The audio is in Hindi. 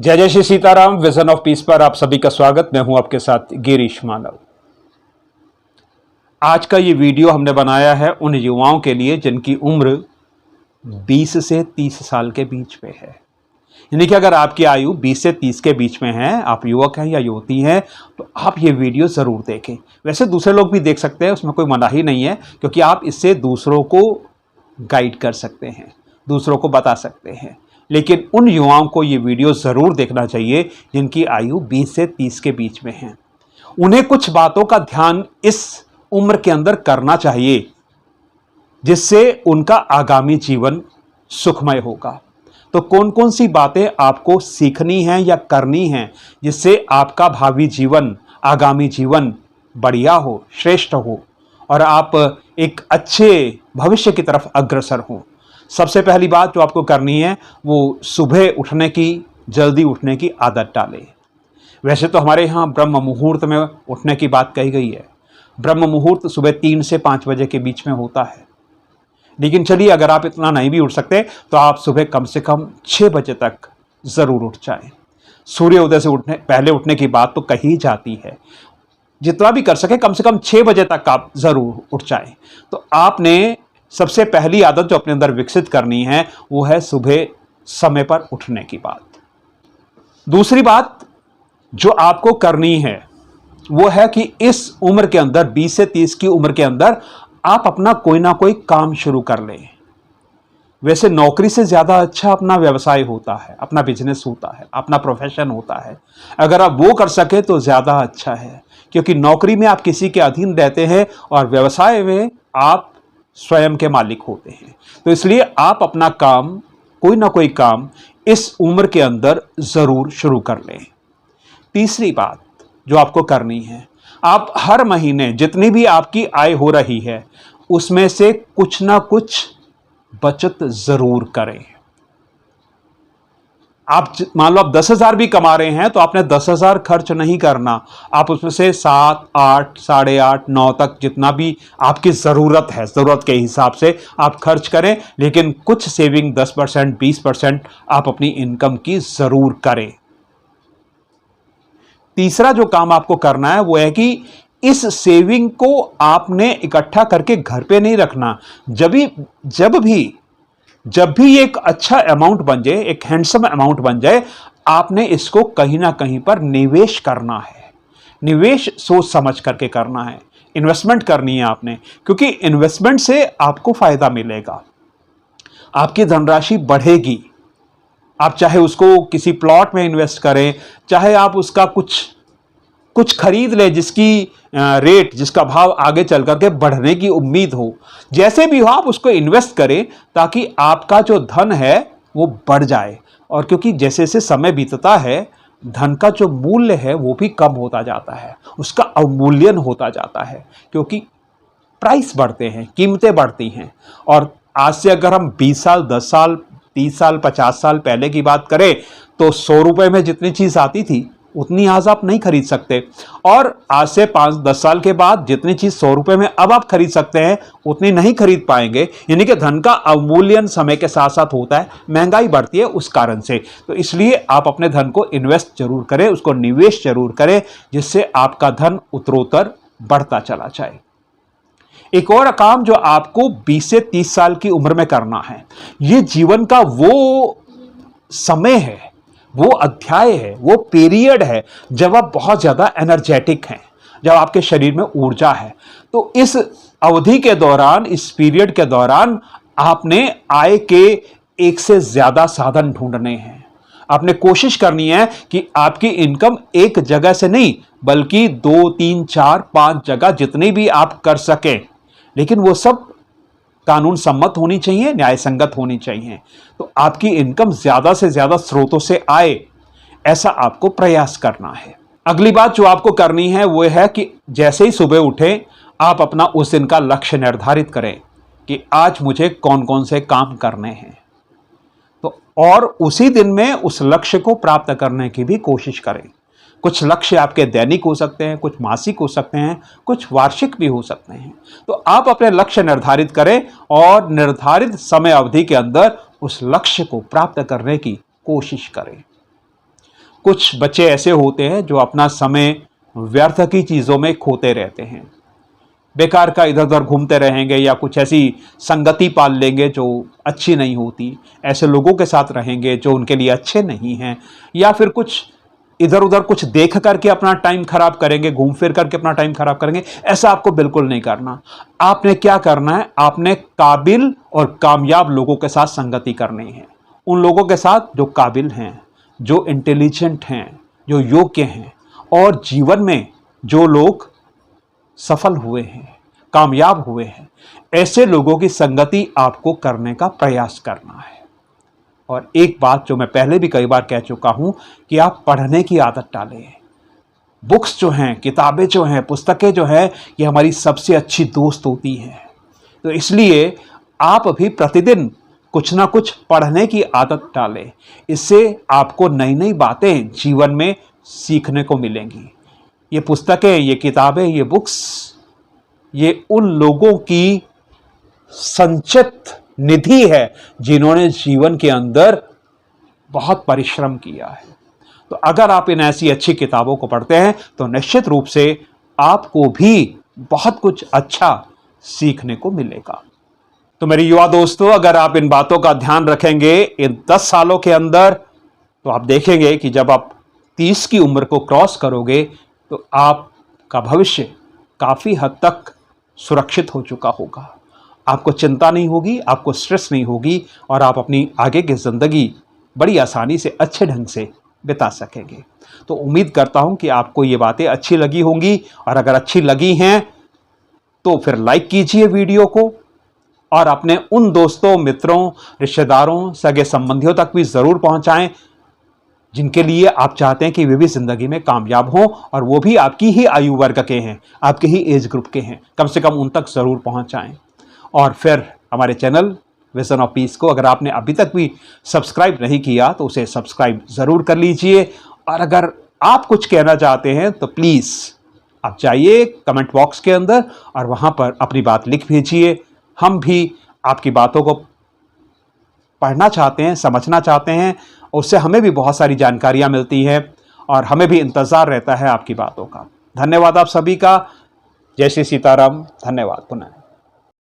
जय जय Shri Sitaram. Vision of peace पर आप सभी का स्वागत। मैं हूं आपके साथ गिरीश मानव। आज का ये वीडियो हमने बनाया है उन युवाओं के लिए जिनकी उम्र 20 से 30 साल के बीच में है। यानी कि अगर आपकी आयु 20 से 30 के बीच में है, आप युवक हैं या युवती हैं, तो आप ये वीडियो ज़रूर देखें। वैसे दूसरे लोग भी देख सकते हैं, उसमें कोई मनाही नहीं है, क्योंकि आप इससे दूसरों को गाइड कर सकते हैं, दूसरों को बता सकते हैं। लेकिन उन युवाओं को ये वीडियो ज़रूर देखना चाहिए जिनकी आयु 20 से 30 के बीच में है। उन्हें कुछ बातों का ध्यान इस उम्र के अंदर करना चाहिए, जिससे उनका आगामी जीवन सुखमय होगा। तो कौन कौन सी बातें आपको सीखनी हैं या करनी हैं, जिससे आपका भावी जीवन, आगामी जीवन बढ़िया हो, श्रेष्ठ हो और आप एक अच्छे भविष्य की तरफ अग्रसर हों। सबसे पहली बात जो आपको करनी है वो सुबह उठने की, जल्दी उठने की आदत डालें। वैसे तो हमारे यहाँ ब्रह्म मुहूर्त में उठने की बात कही गई है। ब्रह्म मुहूर्त सुबह 3 से 5 बजे के बीच में होता है। लेकिन चलिए, अगर आप इतना नहीं भी उठ सकते तो आप सुबह कम से कम 6 बजे तक ज़रूर उठ जाएं। सूर्योदय से पहले उठने की बात तो कही जाती है। जितना भी कर सके कम से कम 6 बजे तक आप ज़रूर उठ जाएं। तो आपने सबसे पहली आदत जो अपने अंदर विकसित करनी है वो है सुबह समय पर उठने की बात। दूसरी बात जो आपको करनी है वो है कि इस उम्र के अंदर, 20 से 30 की उम्र के अंदर, आप अपना कोई ना कोई काम शुरू कर लें। वैसे नौकरी से ज़्यादा अच्छा अपना व्यवसाय होता है, अपना बिजनेस होता है, अपना प्रोफेशन होता है। अगर आप वो कर सके तो ज़्यादा अच्छा है, क्योंकि नौकरी में आप किसी के अधीन रहते हैं और व्यवसाय में आप स्वयं के मालिक होते हैं। तो इसलिए आप अपना काम, कोई ना कोई काम इस उम्र के अंदर ज़रूर शुरू कर लें। तीसरी बात जो आपको करनी है, आप हर महीने जितनी भी आपकी आय हो रही है उसमें से कुछ ना कुछ बचत ज़रूर करें। आप मान लो आप 10,000 भी कमा रहे हैं तो आपने 10,000 खर्च नहीं करना। आप उसमें से 7, 8, 8.5, 9 तक जितना भी आपकी ज़रूरत है, ज़रूरत के हिसाब से आप खर्च करें। लेकिन कुछ सेविंग 10%, 20% आप अपनी इनकम की ज़रूर करें। तीसरा जो काम आपको करना है वो है कि इस सेविंग को आपने इकट्ठा करके घर पे नहीं रखना। जब भी एक अच्छा अमाउंट बन जाए, एक हैंडसम अमाउंट बन जाए, आपने इसको कहीं ना कहीं पर निवेश करना है। निवेश सोच समझ करके करना है, इन्वेस्टमेंट करनी है आपने, क्योंकि इन्वेस्टमेंट से आपको फायदा मिलेगा, आपकी धनराशि बढ़ेगी। आप चाहे उसको किसी प्लॉट में इन्वेस्ट करें, चाहे आप उसका कुछ खरीद ले जिसकी रेट, जिसका भाव आगे चल करके बढ़ने की उम्मीद हो। जैसे भी हो आप उसको इन्वेस्ट करें ताकि आपका जो धन है वो बढ़ जाए। और क्योंकि जैसे जैसे समय बीतता है धन का जो मूल्य है वो भी कम होता जाता है, उसका अवमूल्यन होता जाता है, क्योंकि प्राइस बढ़ते हैं, कीमतें बढ़ती हैं। और आज से अगर हम 20 साल, 10 साल, 30 साल, 50 साल पहले की बात करें तो 100 रुपये में जितनी चीज़ आती थी उतनी आज आप नहीं खरीद सकते। और आज से 5-10 साल के बाद जितनी चीज़ 100 रुपये में अब आप खरीद सकते हैं उतनी नहीं खरीद पाएंगे। यानी कि धन का अवमूल्यन समय के साथ साथ होता है, महंगाई बढ़ती है उस कारण से। तो इसलिए आप अपने धन को इन्वेस्ट जरूर करें, उसको निवेश जरूर करें, जिससे आपका धन उत्तरोत्तर बढ़ता चला जाए। एक और काम जो आपको 20 से 30 साल की उम्र में करना है, ये जीवन का वो समय है, वो अध्याय है, वो पीरियड है जब आप बहुत ज़्यादा एनर्जेटिक हैं, जब आपके शरीर में ऊर्जा है। तो इस अवधि के दौरान, इस पीरियड के दौरान आपने आय के एक से ज़्यादा साधन ढूंढने हैं। आपने कोशिश करनी है कि आपकी इनकम एक जगह से नहीं बल्कि 2, 3, 4, 5 जगह जितनी भी आप कर सकें, लेकिन वो सब कानून सम्मत होनी चाहिए, न्याय संगत होनी चाहिए। तो आपकी इनकम ज्यादा से ज्यादा स्रोतों से आए, ऐसा आपको प्रयास करना है। अगली बात जो आपको करनी है वो है कि जैसे ही सुबह उठें आप अपना उस दिन का लक्ष्य निर्धारित करें कि आज मुझे कौन कौन से काम करने हैं। तो और उसी दिन में उस लक्ष्य को प्राप्त करने की भी कोशिश करें। कुछ लक्ष्य आपके दैनिक हो सकते हैं, कुछ मासिक हो सकते हैं, कुछ वार्षिक भी हो सकते हैं। तो आप अपने लक्ष्य निर्धारित करें और निर्धारित समय अवधि के अंदर उस लक्ष्य को प्राप्त करने की कोशिश करें। कुछ बच्चे ऐसे होते हैं जो अपना समय व्यर्थ की चीज़ों में खोते रहते हैं, बेकार का इधर उधर घूमते रहेंगे या कुछ ऐसी संगति पाल लेंगे जो अच्छी नहीं होती, ऐसे लोगों के साथ रहेंगे जो उनके लिए अच्छे नहीं हैं, या फिर कुछ इधर उधर कुछ देख करके अपना टाइम खराब करेंगे, घूम फिर करके अपना टाइम खराब करेंगे। ऐसा आपको बिल्कुल नहीं करना। आपने क्या करना है, आपने काबिल और कामयाब लोगों के साथ संगति करनी है, उन लोगों के साथ जो काबिल हैं, जो इंटेलिजेंट हैं, जो योग्य हैं, और जीवन में जो लोग सफल हुए हैं, कामयाब हुए हैं, ऐसे लोगों की संगति आपको करने का प्रयास करना है। और एक बात जो मैं पहले भी कई बार कह चुका हूं कि आप पढ़ने की आदत डालें। बुक्स जो हैं, किताबें जो हैं, पुस्तकें जो हैं, ये हमारी सबसे अच्छी दोस्त होती हैं। तो इसलिए आप भी प्रतिदिन कुछ ना कुछ पढ़ने की आदत डालें। इससे आपको नई नई बातें जीवन में सीखने को मिलेंगी। ये पुस्तकें, ये किताबें, ये बुक्स, ये उन लोगों की संचित निधि है जिन्होंने जीवन के अंदर बहुत परिश्रम किया है। तो अगर आप इन ऐसी अच्छी किताबों को पढ़ते हैं तो निश्चित रूप से आपको भी बहुत कुछ अच्छा सीखने को मिलेगा। तो मेरे युवा दोस्तों, अगर आप इन बातों का ध्यान रखेंगे इन 10 सालों के अंदर, तो आप देखेंगे कि जब आप 30 की उम्र को क्रॉस करोगे तो आपका भविष्य काफ़ी हद तक सुरक्षित हो चुका होगा। आपको चिंता नहीं होगी, आपको स्ट्रेस नहीं होगी, और आप अपनी आगे की ज़िंदगी बड़ी आसानी से अच्छे ढंग से बिता सकेंगे। तो उम्मीद करता हूं कि आपको ये बातें अच्छी लगी होंगी, और अगर अच्छी लगी हैं तो फिर लाइक कीजिए वीडियो को, और अपने उन दोस्तों, मित्रों, रिश्तेदारों, सगे संबंधियों तक भी ज़रूर पहुंचाएं जिनके लिए आप चाहते हैं कि वे भी ज़िंदगी में कामयाब हों, और वो भी आपकी ही आयु वर्ग के हैं, आपके ही एज ग्रुप के हैं। कम से कम उन तक ज़रूर पहुंचाएं। और फिर हमारे चैनल विजन ऑफ पीस को अगर आपने अभी तक भी सब्सक्राइब नहीं किया तो उसे सब्सक्राइब ज़रूर कर लीजिए। और अगर आप कुछ कहना चाहते हैं तो प्लीज़ आप जाइए कमेंट बॉक्स के अंदर और वहाँ पर अपनी बात लिख भेजिए। हम भी आपकी बातों को पढ़ना चाहते हैं, समझना चाहते हैं, उससे हमें भी बहुत सारी जानकारियाँ मिलती हैं और हमें भी इंतज़ार रहता है आपकी बातों का। धन्यवाद आप सभी का। जय श्री सीताराम। धन्यवाद पुनः।